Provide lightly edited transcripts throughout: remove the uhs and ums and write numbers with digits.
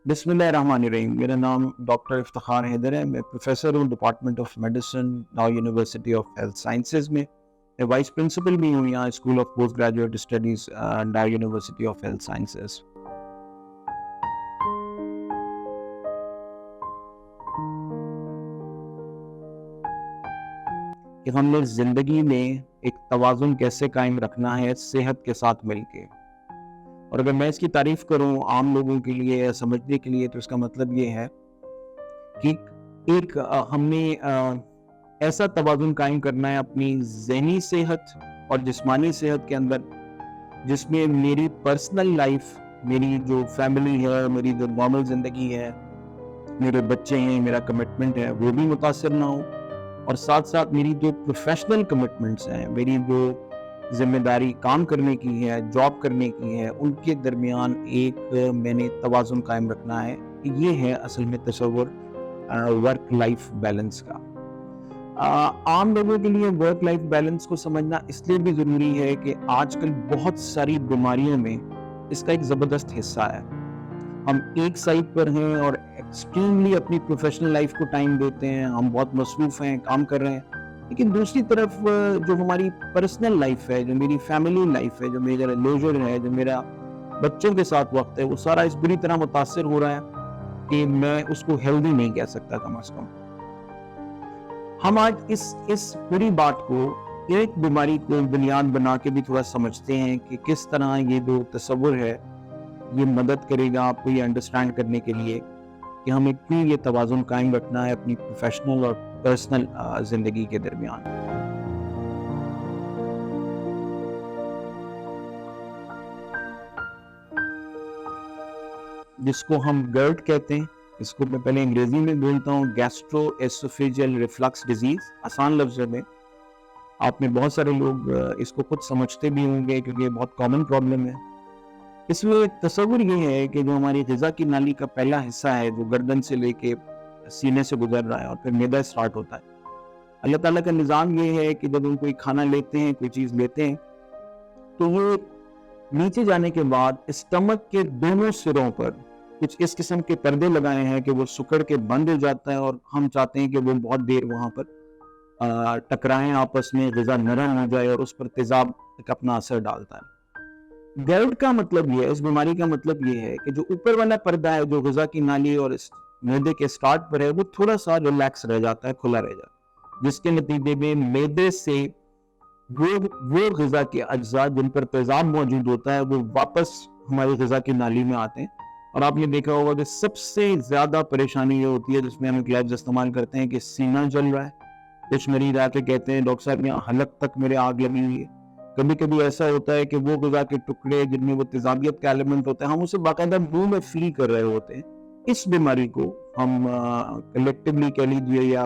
बिस्मिल्लाहिर्रहमानिर्रहीम। मेरा नाम डॉक्टर इफ्तिखार हैदर है। मैं प्रोफेसर हूँ department of medicine, now university of health sciences में। मैं वाइस प्रिंसिपल भी हूँ यहाँ school of post graduate studies, now university of health sciences. कि हमने ज़िंदगी में एक तवाज़ुन कैसे कायम रखना है सेहत के साथ मिलके। और अगर मैं इसकी तारीफ़ करूँ आम लोगों के लिए या समझने के लिए, तो इसका मतलब ये है कि एक हमने ऐसा तवाज़ुन कायम करना है अपनी ज़हनी सेहत और जिस्मानी सेहत के अंदर, जिसमें मेरी पर्सनल लाइफ, मेरी जो फैमिली है, मेरी जो नॉर्मल ज़िंदगी है, मेरे बच्चे हैं, मेरा कमिटमेंट है, वो भी मुतासिर ना हो। और साथ साथ मेरी जो प्रोफेशनल कमिटमेंट्स हैं, मेरी जो जिम्मेदारी काम करने की है, जॉब करने की है, उनके दरमियान एक मैंने तवाज़ुन कायम रखना है। ये है असल में तसव्वुर वर्क लाइफ बैलेंस का। आम लोगों के लिए वर्क लाइफ बैलेंस को समझना इसलिए भी ज़रूरी है कि आजकल बहुत सारी बीमारियों में इसका एक ज़बरदस्त हिस्सा है। हम एक साइड पर हैं और एक्सट्रीमली अपनी प्रोफेशनल लाइफ को टाइम देते हैं, हम बहुत मसरूफ़ हैं, काम कर रहे हैं। लेकिन दूसरी तरफ जो हमारी पर्सनल लाइफ है, जो मेरी फैमिली लाइफ है, जो मेरा लेजर है, जो मेरा बच्चों के साथ वक्त है, वो सारा इस बुरी तरह मुतासर हो रहा है कि मैं उसको हेल्दी नहीं कह सकता कम अज़ कम। हम आज इस पूरी बात को, एक बीमारी को बुनियाद बना के भी थोड़ा समझते हैं कि किस तरह ये जो तसव्वुर है, ये मदद करेगा आपको ये अंडरस्टैंड करने के लिए कि हमें क्यों ये तवाज़ुन कायम रखना है अपनी प्रोफेशनल और पर्सनल ज़िंदगी के दरमियान। जिसको हम गर्ट कहते हैं, इसको मैं पहले अंग्रेजी में बोलता हूँ गैस्ट्रोएसोफेजियल रिफ्लक्स डिजीज। आसान लफ्ज़ में आप में बहुत सारे लोग इसको खुद समझते भी होंगे क्योंकि ये बहुत कॉमन प्रॉब्लम है। इसमें तस्वुर ये है कि जो हमारी ग़िज़ा की नाली का पहला हिस्सा है, जो गर्दन से लेके सीने से गुजर रहा है और फिर मैदा स्टार्ट होता है। अल्लाह ताला का निज़ाम ये है कि जब हम कोई खाना लेते हैं, कोई चीज़ लेते हैं, तो वो नीचे जाने के बाद स्टमक के दोनों सिरों पर कुछ इस किस्म के पर्दे लगाए हैं कि वो सिकुड़ के बंद हो जाता है और हम चाहते हैं कि वो बहुत देर वहाँ पर टकराएं आपस में, ग़िज़ा नरम हो जाए और उस पर तेज़ाब एक अपना असर डालता है। गर्ड का मतलब ये है, इस बीमारी का मतलब ये है कि जो ऊपर वाला पर्दा है, जो ग़िज़ा की नाली और इस मैदे के स्टार्ट पर है, वो थोड़ा सा रिलैक्स रह जाता है, खुला रह जाता है, जिसके नतीजे में मैदे से वो ग़िज़ा के अज्जा जिन पर तेज़ाब मौजूद होता है, वो वापस हमारी ग़िज़ा की नाली में आते हैं। और आपने देखा होगा कि सबसे ज़्यादा परेशानी ये होती है, जिसमें हम ग्लव्स इस्तेमाल करते हैं, कि सीना जल रहा है। कुछ मरीज आके कहते हैं डॉक्टर साहब यहाँ हलक तक मेरे आग लगी हुई है। कभी कभी ऐसा होता है कि वो ग़िज़ा के टुकड़े जिनमें वो तेज़ाबियत का एलिमेंट होता है, हम उसे बाकायदा मुंह में फील कर रहे होते हैं। इस बीमारी को हम कलेक्टिवली कह लीजिए या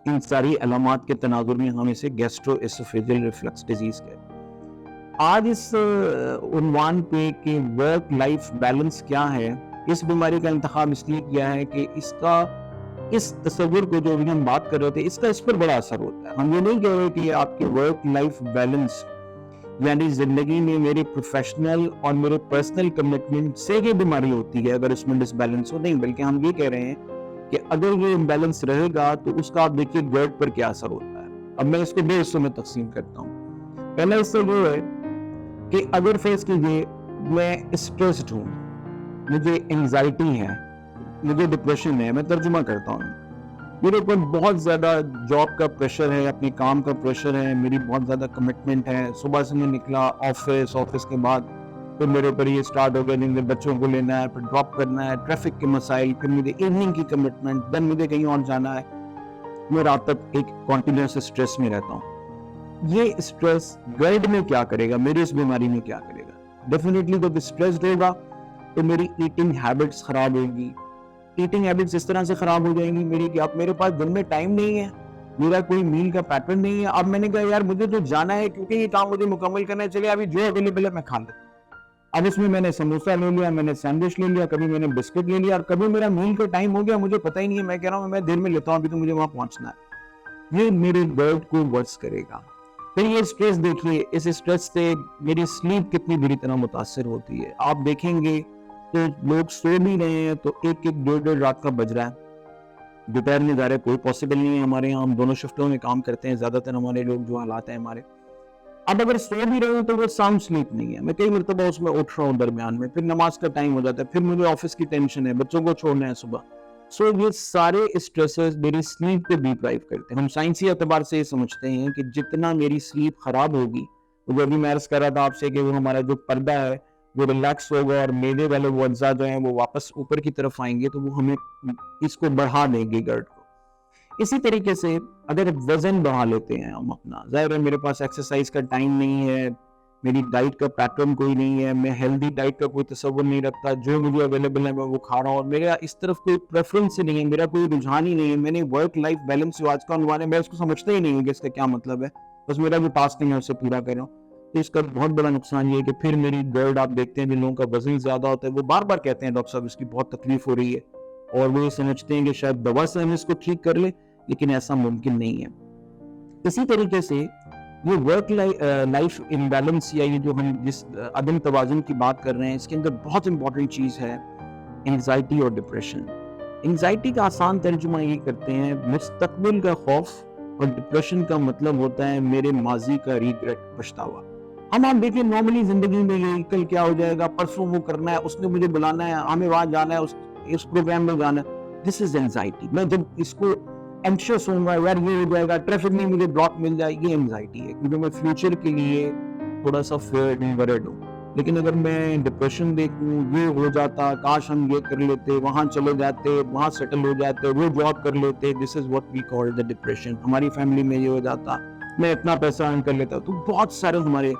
इन सारी अलामात के तनाजुर में हम इसे गैस्ट्रोएसोफेजियल रिफ्लक्स डिजीज कहते हैं। आज इस उन्वान पे कि वर्क लाइफ बैलेंस क्या है, इस बीमारी का इंतखाब इसलिए किया है कि इसका, इस तस्वुर को जो अभी हम बात कर रहे थे, इसका इस पर बड़ा असर होता है। हम ये नहीं कह रहे कि आपके वर्क लाइफ बैलेंस यानी जिंदगी में मेरे प्रोफेशनल और मेरे पर्सनल कमिटमेंट से ये बीमारी होती है अगर इसमें डिसबैलेंस हो, नहीं, बल्कि हम ये कह रहे हैं कि अगर ये इम्बैलेंस रहेगा तो उसका आप देखिए गर्ट पर क्या असर होता है। अब मैं इसको दो हिस्सों में तकसीम करता हूँ। पहला हिस्सा वो है कि अगर फेस कीजिए मैं स्ट्रेस्ड हूँ, मुझे एंजाइटी है, मुझे डिप्रेशन है, मैं तर्जुमा करता हूँ, मेरे ऊपर बहुत ज़्यादा जॉब का प्रेशर है, अपने काम का प्रेशर है, मेरी बहुत ज़्यादा कमिटमेंट है, सुबह से मैं निकला ऑफिस के बाद फिर मेरे ऊपर ये स्टार्ट हो गया, जिनके बच्चों को लेना है, फिर ड्रॉप करना है, ट्रैफिक के मसाइल, फिर मुझे इवनिंग की कमिटमेंट, देन मुझे कहीं और जाना है, मैं रात तक एक कॉन्टिन्यूस स्ट्रेस में रहता हूँ। ये स्ट्रेस गर्ड में क्या करेगा, मेरी इस बीमारी में क्या करेगा? डेफिनेटली जब स्ट्रेस रहेगा तो मेरी ईटिंग हैबिट्स खराब होगी। ईटिंग हैबिट्स इस तरह से खराब हो जाएंगी मेरी कि अब मेरे पास दिन में टाइम नहीं है, मेरा कोई मील का पैटर्न नहीं है। अब मैंने कहा यार मुझे तो जाना है क्योंकि ये काम मुझे मुकम्मल करना है, चलिए अभी जो अवेलेबल है मैं खा लेता हूँ। अब इसमें मैंने समोसा ले लिया, मैंने सैंडविच ले लिया, कभी मैंने बिस्किट ले लिया और कभी मेरा मील का टाइम हो गया, मुझे पता ही नहीं है। मैं कह रहा हूँ मैं देर में लेता हूँ, अभी तो मुझे वहां पहुंचना है। ये मेरे गर्ट को वर्स करेगा। फिर ये स्ट्रेस देखिए, इस स्ट्रेस से मेरी स्लीप कितनी बुरी तरह मुतासर होती है। आप देखेंगे तो लोग सो भी रहे हैं तो एक एक डेढ़ डेढ़ रात का बज रहा है, दोपहर में जा रहे, कोई पॉसिबल नहीं है। हमारे यहाँ हम दोनों शिफ्टों में काम करते हैं, ज्यादातर हमारे लोग जो हालात हैं हमारे। अब अगर सो भी रहे हो तो वो साउंड स्लीप नहीं है, मैं कई मरतबा उसमें उठ रहा हूँ दरमियान में, फिर नमाज का टाइम हो जाता है, फिर मुझे ऑफिस की टेंशन है, बच्चों को छोड़ना है सुबह। सो ये सारे स्ट्रेसेस मेरी स्लीप पे डिप्राइव करते हैं। हम साइंसी एतबार से ये समझते हैं कि जितना मेरी स्लीप खराब होगी, तो जो अभी मैं अर्ज कर रहा था आपसे कि वो हमारा जो पर्दा है वो रिलैक्स होगा और मेदे वाले वो अज्जा जो हैं वो वापस ऊपर की तरफ आएंगे, तो वो हमें इसको बढ़ा देंगे गर्ड को। इसी तरीके से अगर वजन बढ़ा लेते हैं हम अपना, जाहिर है मेरे पास एक्सरसाइज का टाइम नहीं है, मेरी डाइट का पैटर्न कोई नहीं है, मैं हेल्दी डाइट का कोई तस्वर नहीं रखता, जो मुझे अवेलेबल है मैं वो खा रहा हूँ और मेरा इस तरफ कोई प्रेफरेंस नहीं है, मेरा कोई रुझान ही नहीं है। मैंने वर्क लाइफ बैलेंस जो आज का अनुमान है मैं उसको समझता ही नहीं हूँ कि इसका क्या मतलब है, बस मेरा जो टास्क है मैं उसे पूरा कर रहा हूँ। तो इसका बहुत बड़ा नुकसान ये है कि फिर मेरी गर्ड, आप देखते हैं जिन लोगों का वजन ज्यादा होता है वो बार बार कहते हैं डॉक्टर साहब इसकी बहुत तकलीफ हो रही है, और वो ये समझते हैं कि शायद दवा से हम इसको ठीक कर ले, लेकिन ऐसा मुमकिन नहीं है। इसी तरीके से ये वर्क लाइफ इम्बैलेंस या ये जो हम जिस अदम तवाजुन की बात कर रहे हैं, इसके अंदर बहुत इंपॉर्टेंट चीज है एंजाइटी और डिप्रेशन। एंजाइटी का आसान तर्जुमा ये करते हैं मुस्तकबिल का खौफ, और डिप्रेशन का मतलब होता है मेरे माजी का रिग्रेट, पछतावा। हम आप देखिए नॉर्मली जिंदगी में ये कल क्या हो जाएगा, परसों वो करना है, उसने मुझे बुलाना है, हमें वहां जाना है, इस प्रोग्राम में जाना है, दिस इज एंजाइटी। मैं जब इसको एंशियस होऊंगा, यार ये हो जाएगा, ट्रैफिक में मुझे ब्लॉक मिल जाए, ये एंजाइटी है, क्योंकि मैं फ्यूचर के लिए थोड़ा सा फेयर एंड वरीड हूँ। लेकिन अगर मैं डिप्रेशन देखूं, ये हो जाता, काश हम ये कर लेते, वहां चले जाते, वहां सेटल हो जाते, वो जॉब कर लेते, this is what we call the depression. हमारी फैमिली में ये हो जाता, मैं इतना पैसा अर्न कर लेता। तो बहुत सारे हमारे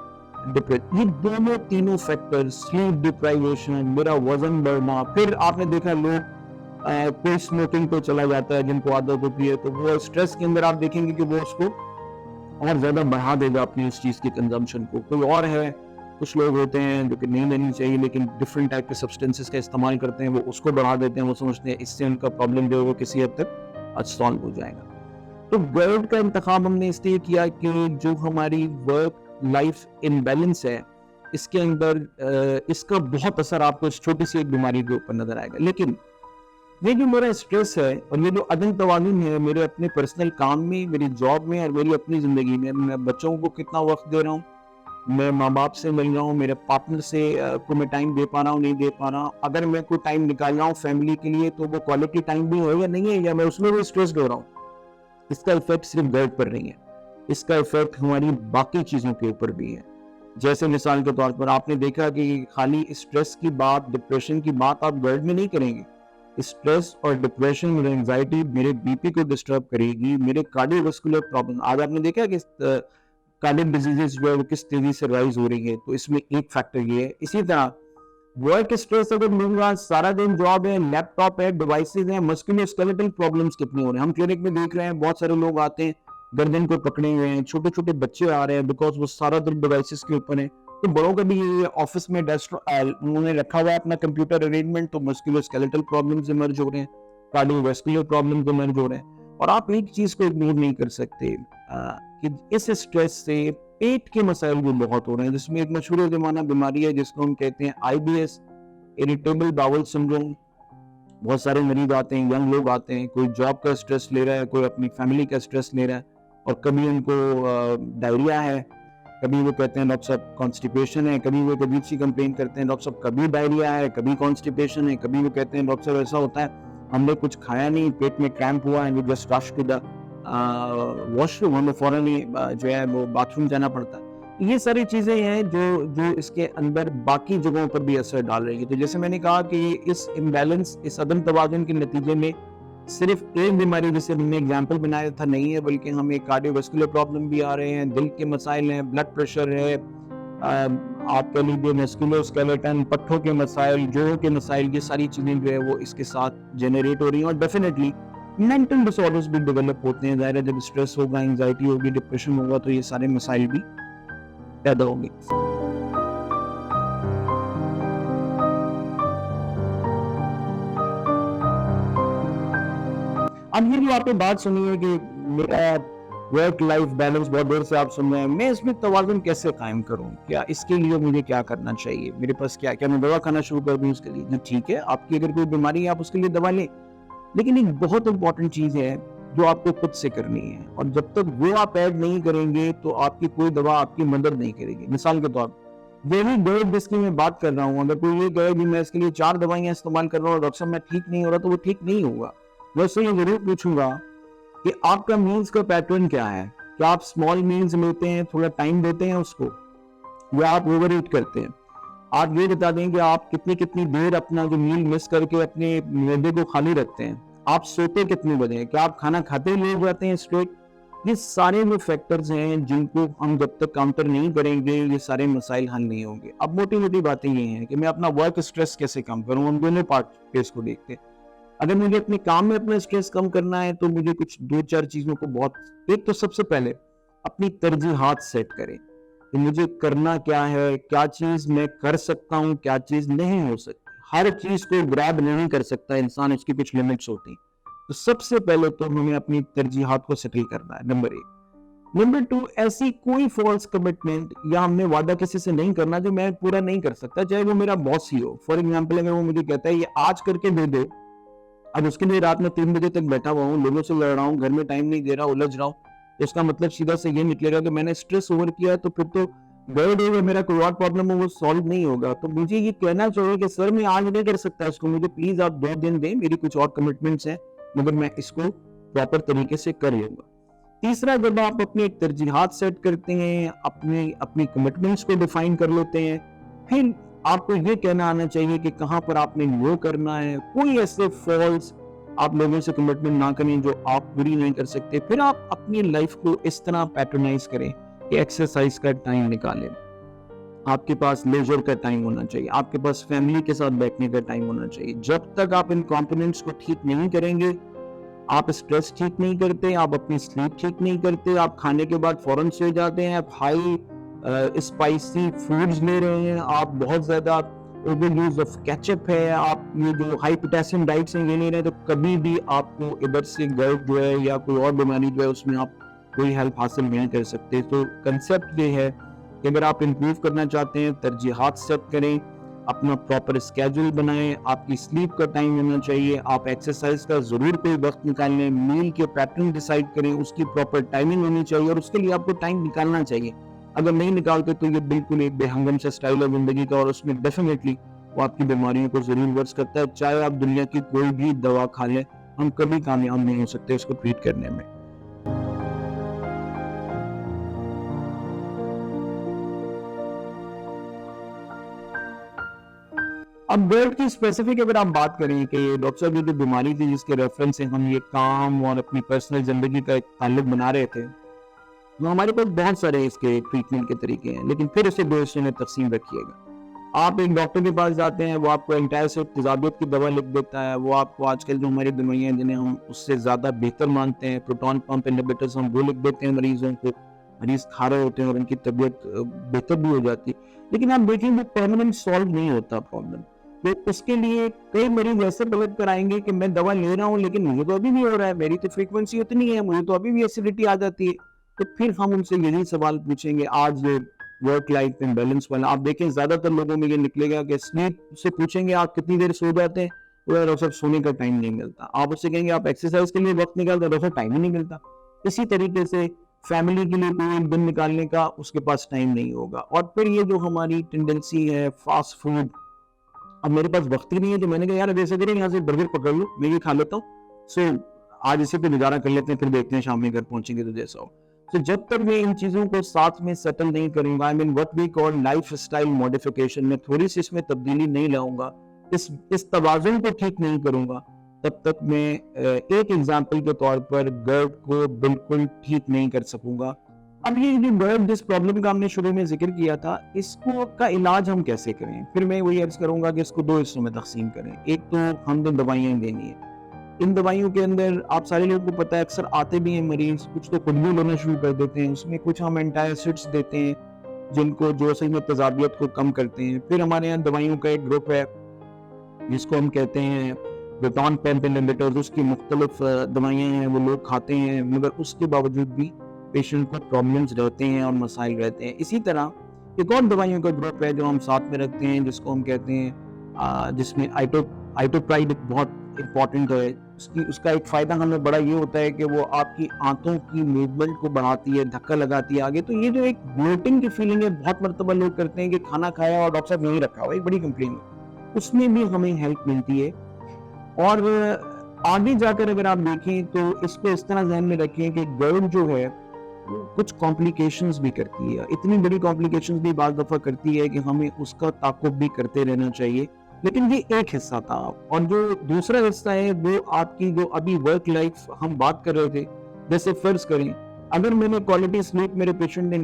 डिप्रेशन, ये दोनों तीनों फैक्टर, स्लीप डिप्राइवेशन, मेरा वजन बढ़ना, फिर आपने देखा लोग कोई स्मोकिंग पे चला जाता है जिनको आदत होती है, तो वो स्ट्रेस के अंदर आप देखेंगे कि वो उसको और ज्यादा बढ़ा देगा अपनी इस चीज की कंजम्पशन को। कोई और है, कुछ लोग होते हैं जो कि नहीं लेनी चाहिए लेकिन डिफरेंट टाइप के सब्सटेंसेस का इस्तेमाल करते हैं, वो उसको बढ़ा देते हैं, वो समझते हैं इससे उनका प्रॉब्लम जो है वो किसी हद तक सॉल्व हो जाएगा। तो वर्ड का इंतखाब हमने इसलिए किया कि जो हमारी वर्क लाइफ इनबैलेंस है, इसके अंदर इसका बहुत असर आपको इस छोटी सी एक बीमारी के ऊपर नजर आएगा। लेकिन ये जो मेरा स्ट्रेस है और ये जो अदम तवाज़ुन है मेरे अपने पर्सनल काम में, मेरी जॉब में और मेरी अपनी जिंदगी में, मैं बच्चों को कितना वक्त दे रहा हूँ, मैं माँ बाप से मिल रहा हूँ, मेरे पार्टनर से को मैं टाइम दे पा रहा हूँ, नहीं दे पा रहा, अगर मैं कोई टाइम निकाल रहा हूँ फैमिली के लिए तो वो क्वालिटी टाइम भी हो या नहीं है, या मैं उसमें भी स्ट्रेस्ड हो रहा हूँ, इसका इफेक्ट सिर्फ गर्ड पर नहीं है, इसका इफेक्ट हमारी बाकी चीजों के ऊपर भी है। जैसे मिसाल के तौर पर आपने देखा कि खाली स्ट्रेस की बात, डिप्रेशन की बात आप गर्ड में नहीं करेंगे, स्ट्रेस और डिप्रेशन और एंजाइटी मेरे बीपी को डिस्टर्ब करेगी, मेरे कार्डियोवास्कुलर प्रॉब्लम, आज आपने देखा कि कार्डियक डिजीजेस जो है वो किस तेजी से राइज हो रही है, तो इसमें एक फैक्टर ये है। इसी तरह वर्क स्ट्रेस, अगर मेरे सारा दिन जॉब है, लैपटॉप है, डिवाइसेज है, मस्कुलोस्केलेटल प्रॉब्लम्स कितनी हो रहे हैं। हम क्लिनिक में देख रहे हैं बहुत सारे लोग आते हैं गर्दन को पकड़े हुए हैं, छोटे छोटे बच्चे आ रहे हैं बिकॉज वो सारा दिन डिवाइसेस के ऊपर है। तो बड़ों का भी ये ऑफिस में डेस्क उन्होंने रखा हुआ है अपना कंप्यूटर अरेंजमेंट, तो मस्कुलोस्केलेटल प्रॉब्लम्स इमर्ज हो रहे हैं, कार्डियोवास्कुलर प्रॉब्लम्स इमर्ज हो रहे हैं। और आप एक चीज को इग्नोर नहीं कर सकते कि इस स्ट्रेस से पेट के मसाइल भी बहुत हो रहे हैं, जिसमें एक मशहूर जमाना बीमारी है जिसको हम कहते हैं IBS, इरिटेबल बाउल सिंड्रोम। बहुत सारे मरीज आते हैं, यंग लोग आते हैं, कोई जॉब का स्ट्रेस ले रहा है, कोई अपनी फैमिली का स्ट्रेस ले रहा है, और कभी उनको डायरिया है, कभी वो कहते हैं डॉक्टर साहब कॉन्स्टिपेशन है, कभी वो अजीब सी कंप्लेन करते हैं डॉक्टर साहब कभी डायरिया है, कभी कॉन्स्टिपेशन है, कभी वो कहते हैं डॉक्टर साहब ऐसा होता है हमने कुछ खाया नहीं, पेट में क्रैम्प हुआ है, just rush to the washroom, हमें फौरन ही जो है वो बाथरूम जाना पड़ता है। ये सारी चीजें हैं जो इसके अंदर बाकी जगहों पर भी असर डाल रही है। तो जैसे मैंने कहा कि इस इम्बैलेंस, इस अदम तवाज़ुन के नतीजे में सिर्फ एक बीमारी जैसे हमने एग्जाम्पल बनाया था नहीं है, बल्कि हमें कार्डियोवास्कुलर प्रॉब्लम भी आ रहे हैं, दिल के मसाइल हैं, ब्लड प्रेशर है, आप कह लीजिए मस्कुलोस्केलेटन, पट्ठों के मसाइल, जोड़ों के मसाइल, ये सारी चीजें जो है वो इसके साथ जनरेट हो रही हैं। और डेफिनेटली मेंटल डिसऑर्डर्स भी डेवलप होते हैं, जाहिर है जब स्ट्रेस होगा, एंजाइटी होगी, डिप्रेशन होगा, तो ये सारे मसाइल भी पैदा होंगे। अब ये भी आपने बात सुनी है कि मेरा वर्क लाइफ बैलेंस बहुत देर से आप सुन रहे हैं, मैं इसमें तवाज़ुन कैसे कायम करूं, क्या इसके लिए मुझे क्या करना चाहिए, मेरे पास क्या क्या मैं दवा खाना शुरू कर दूं इसके लिए? जी ठीक है, आपकी अगर कोई बीमारी है आप उसके लिए दवा लें, लेकिन एक बहुत इंपॉर्टेंट चीज है जो आपको खुद से करनी है, और जब तक वो आप ऐड नहीं करेंगे तो आपकी कोई दवा आपकी मदद नहीं करेगी। मिसाल के तौर पर यही दर्द जिसकी मैं बात कर रहा हूँ, अगर कोई ये कहे कि मैं इसके लिए 4 दवाइयां इस्तेमाल कर रहा हूँ डॉक्टर साहब मैं ठीक नहीं हो रहा, तो वो ठीक नहीं होगा। वैसे ये जरूर पूछूंगा कि आपका मील्स का पैटर्न क्या है, क्या आप स्मॉल मील्स लेते हैं, थोड़ा टाइम देते हैं उसको, या आप ओवर ईट करते हैं? आप ये बता दें कि आप कितनी कितनी देर अपना जो मील मिस करके अपने मैदे को खाली रखते हैं, आप सोते कितने बजे हैं, क्या आप खाना खाते ही लेट जाते हैं स्ट्रेट? ये सारे जो फैक्टर्स हैं जिनको हम जब तक काउंटर नहीं करेंगे ये सारे मसाइल हल नहीं होंगे। अब मोटी मोटी बातें ये हैं कि मैं अपना वर्क स्ट्रेस कैसे कम करूं, हम दोनों पार्ट केस को देखते हैं। अगर मुझे अपने काम में अपना स्ट्रेस कम करना है तो मुझे कुछ 2-4 चीजों को बहुत, एक तो सबसे पहले अपनी तरजीहात सेट करें कि मुझे करना क्या है, क्या चीज मैं कर सकता हूँ, क्या चीज नहीं हो सकती। हर चीज को ग्रैब नहीं कर सकता इंसान, इसकी कुछ लिमिट्स होती हैं। तो सबसे पहले तो हमें अपनी तरजीहात को सेटल करना है, नंबर 1। नंबर 2, ऐसी कोई फॉल्स कमिटमेंट या हमने वादा किसी से नहीं करना जो मैं पूरा नहीं कर सकता, चाहे वो मेरा बॉस ही हो। फॉर एग्जाम्पल अगर वो मुझे कहता है ये आज करके दे दो, अब उसके लिए रात में 3 बजे तक बैठा हुआ हूँ, लोगों से लड़ रहा हूँ, घर में टाइम नहीं दे रहा, उलझ रहा हूँ, तो इसका मतलब सीधा से ये निकलेगा कि मैंने स्ट्रेस ओवर किया है, तो फिर तो गर्ड है मेरा कोई और प्रॉब्लम हो वो सॉल्व नहीं होगा। तो मुझे ये कहना चाहिए कि सर मैं आज नहीं कर सकता इसको, मुझे प्लीज आप 2 दिन दें, मेरी कुछ और कमिटमेंट्स हैं, मगर मैं इसको प्रॉपर तरीके से कर लूंगा। तीसरा, जब आप अपनी एक तरजीहात सेट करते हैं, अपने अपनी कमिटमेंट्स को डिफाइन कर लेते हैं, फिर आपको ये कहना आना चाहिए कि कहां पर आपने वो करना है। कोई ऐसे फॉल्स आप लोगों से कमिटमेंट ना करें जो आप पूरी नहीं कर सकते। फिर आप अपनी लाइफ को इस तरह पैटर्नाइज करें कि एक्सरसाइज का टाइम निकालें, आपके पास लेजर का टाइम होना चाहिए, आपके पास फैमिली के साथ बैठने का टाइम होना चाहिए। जब तक आप इन कंपोनेंट्स को ठीक नहीं करेंगे, आप स्ट्रेस ठीक नहीं करते, आप अपनी स्लीप ठीक नहीं करते, आप खाने के बाद फौरन सो जाते हैं, आप हाई स्पाइसी फूड्स ले रहे हैं, आप बहुत ज्यादा ओवर यूज ऑफ केचप है, आप ये जो हाई पोटेशियम डाइट्स हैं ये ले रहे हैं, तो कभी भी आपको इधर से गर्ड जो है या कोई और बीमारी जो है उसमें आप कोई हेल्प हासिल नहीं कर सकते। तो कंसेप्ट ये है कि अगर आप इंप्रूव करना चाहते हैं, तरजीहात सेट करें, अपना प्रॉपर स्केड्यूल बनाएं, आपकी स्लीप का टाइम होना चाहिए, आप एक्सरसाइज का जरूर कोई वक्त निकाल लें, मील के पैटर्न डिसाइड करें, उसकी प्रॉपर टाइमिंग होनी चाहिए और उसके लिए आपको टाइम निकालना चाहिए। अगर नहीं निकालते तो ये बिल्कुल एक बेहंगम सा स्टाइल है जिंदगी का, और उसमें डेफिनेटली वो आपकी बीमारियों को जरूर वर्स करता है। चाहे आप दुनिया की कोई भी दवा खा लें, हम कभी कामयाब नहीं हो सकते इसको ट्रीट करने में। अब दर्द की स्पेसिफिक अगर आप बात करें कि डॉक्टर साहब ये जो बीमारी थी जिसके रेफरेंस से हम ये काम और अपनी पर्सनल जिंदगी का एक ताल्लुक बना रहे थे, तो हमारे पास बहुत सारे इसके ट्रीटमेंट के तरीके हैं, लेकिन फिर इसे 2 हिस्सों में तकसीम रखिएगा। आप एक डॉक्टर के पास जाते हैं, वो आपको एंटासिड तेजाबियत की दवा लिख देता है, वो आपको आजकल जो हमारी दवाइयाँ जिन्हें हम उससे ज्यादा बेहतर मानते हैं, प्रोटॉन पंप इनहिबिटर्स, हम वो लिख देते हैं मरीजों को, मरीज खा रहे होते हैं और उनकी तबीयत बेहतर भी हो जाती है। लेकिन आप देखें वो परमानेंट सॉल्व नहीं होता प्रॉब्लम। तो उसके लिए कई मरीज ऐसे डेवलप कराएंगे कि मैं दवा ले रहा हूँ लेकिन मुझे तो अभी भी हो रहा है, मेरी तो फ्रीक्वेंसी उतनी है, मुझे तो अभी भी एसिडिटी आ जाती है। तो फिर हम उनसे यही सवाल पूछेंगे, आज वर्क लाइफ इम्बैलेंस वाला आप देखें ज्यादातर लोगों में ये निकलेगा कि स्लीप से पूछेंगे आप कितनी देर सो जाते हैं, तो सब सोने का टाइम नहीं मिलता। आप उससे कहेंगे आप एक्सरसाइज के लिए वक्त निकालते हैं, टाइम ही नहीं मिलता। इसी तरीके से फैमिली के लिए कोई एक दिन निकालने का उसके पास टाइम नहीं होगा। और फिर ये जो हमारी टेंडेंसी है फास्ट फूड, अब मेरे पास वक्त ही नहीं है, तो मैंने कहा यार जैसे करें यहाँ से बर्गर पकड़ लो, मैं ये खा लेता हूँ, सो आज इसे पे गुजारा कर लेते हैं, फिर देखते हैं शाम में घर पहुंचेंगे तो जैसा हो। तो जब तक मैं इन चीजों को साथ में सेटल नहीं करूंगा, I mean what we call life style modification, में थोड़ी सी इसमें तब्दीली नहीं लाऊंगा, इस तवाज़ुन को ठीक नहीं करूंगा, तब तक मैं एक एग्जाम्पल के तौर पर गर्ड को बिल्कुल ठीक नहीं कर सकूंगा। अब ये जो गर्ड जिस प्रॉब्लम का हमने शुरू में जिक्र किया था, इसको का इलाज हम कैसे करें, फिर मैं वही अर्ज करूंगा कि इसको 2 हिस्सों में तकसीम करें। एक तो हमने दवाइयां देनी है, इन दवाइयों के अंदर आप सारे लोगों को पता है अक्सर आते भी हैं मरीज, कुछ तो खुद भी लेना शुरू कर देते हैं, उसमें कुछ हम एंटासिड्स देते हैं जिनको जो असल में तेजाबियत को कम करते हैं। फिर हमारे यहाँ दवाइयों का एक ग्रुप है जिसको हम कहते हैं प्रोटॉन पंप इनहिबिटर्स, उसकी मुख्तलिफ दवाइयाँ हैं, वो लोग खाते हैं, मगर उसके बावजूद भी पेशेंट को प्रॉब्लम्स रहते हैं और मसाइल रहते हैं। इसी तरह एक और दवाइयों का ग्रुप है जो हम साथ में रखते हैं, जिसको हम कहते हैं जिसमें आइटोप्राइड बहुत इम्पॉर्टेंट है। उसका एक फ़ायदा हमें बड़ा ये होता है कि वो आपकी आंतों की मूवमेंट को बढ़ाती है, धक्का लगाती है आगे। तो ये जो एक ब्लोटिंग की फीलिंग है, बहुत मर्तबा लोग करते हैं कि खाना खाया और डॉक्टर साहब नहीं रखा हुआ, एक बड़ी कंप्लेन है, उसमें भी हमें हेल्प मिलती है। और आगे जाकर अगर आप देखें तो इसको इस तरह ध्यान में रखें कि गर्ड जो है कुछ कॉम्प्लिकेशंस भी करती है, इतनी बड़ी कॉम्प्लिकेशंस भी बार दफा करती है कि हमें उसका ताक़ुब भी करते रहना चाहिए। लेकिन ये एक हिस्सा था, और जो दूसरा हिस्सा है वो आपकी जो अभी वर्क लाइफ हम बात कर रहे थे। जैसे फर्ज करें अगर मैंने क्वालिटी स्लीप, मेरे पेशेंट ने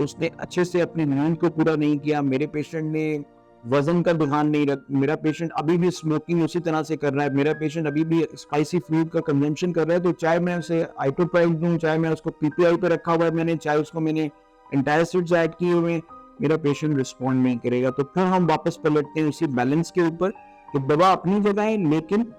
उसने अच्छे से अपनी नींद को पूरा नहीं किया, मेरे पेशेंट ने वजन का ध्यान नहीं रख, मेरा पेशेंट अभी भी स्मोकिंग उसी तरह से कर रहा है, मेरा पेशेंट अभी भी स्पाइसी फूड का कंजम्पशन कर रहा है, तो चाहे मैं उसे आइटोप्राइड दूं, चाहे मैं उसको पीपीआई पे रखा हुआ है मैंने, चाहे उसको मैंने एंटासिड्स ऐड किए हुए, मेरा पेशेंट रिस्पॉन्ड नहीं करेगा। तो फिर हम वापस पलटते हैं उसी बैलेंस के ऊपर कि दवा अपनी जगह है, लेकिन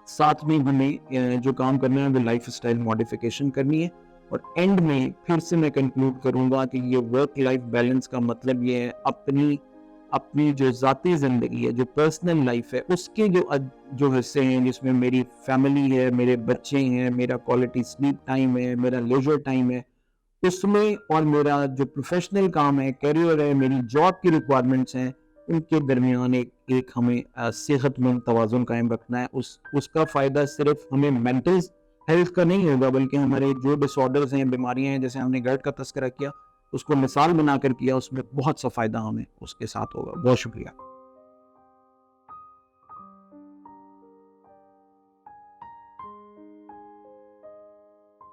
साथ में हमें जो काम करना है वो लाइफ स्टाइल मॉडिफिकेशन करनी है। और एंड में फिर से मैं कंक्लूड करूंगा कि ये वर्क लाइफ बैलेंस का मतलब ये है अपनी जो ज़ाती ज़िंदगी है, जो पर्सनल लाइफ है, उसके जो हिस्से हैं जिसमें मेरी फैमिली है, मेरे बच्चे हैं, मेरा क्वालिटी स्लीप टाइम है, मेरा लेजर टाइम है, उसमें और मेरा जो प्रोफेशनल काम है, करियर है, मेरी जॉब की रिक्वायरमेंट्स हैं, उनके दरमियान एक हमें सेहतमंद तवाज़ुन कायम रखना है। उसका फ़ायदा सिर्फ हमें मेंटल हेल्थ का नहीं होगा, बल्कि हमारे जो डिसऑर्डर्स हैं, बीमारियां हैं, जैसे हमने गर्ड का तस्करा किया, उसको मिसाल बनाकर किया, उसमें बहुत सा फ़ायदा हमें उसके साथ होगा। बहुत शुक्रिया।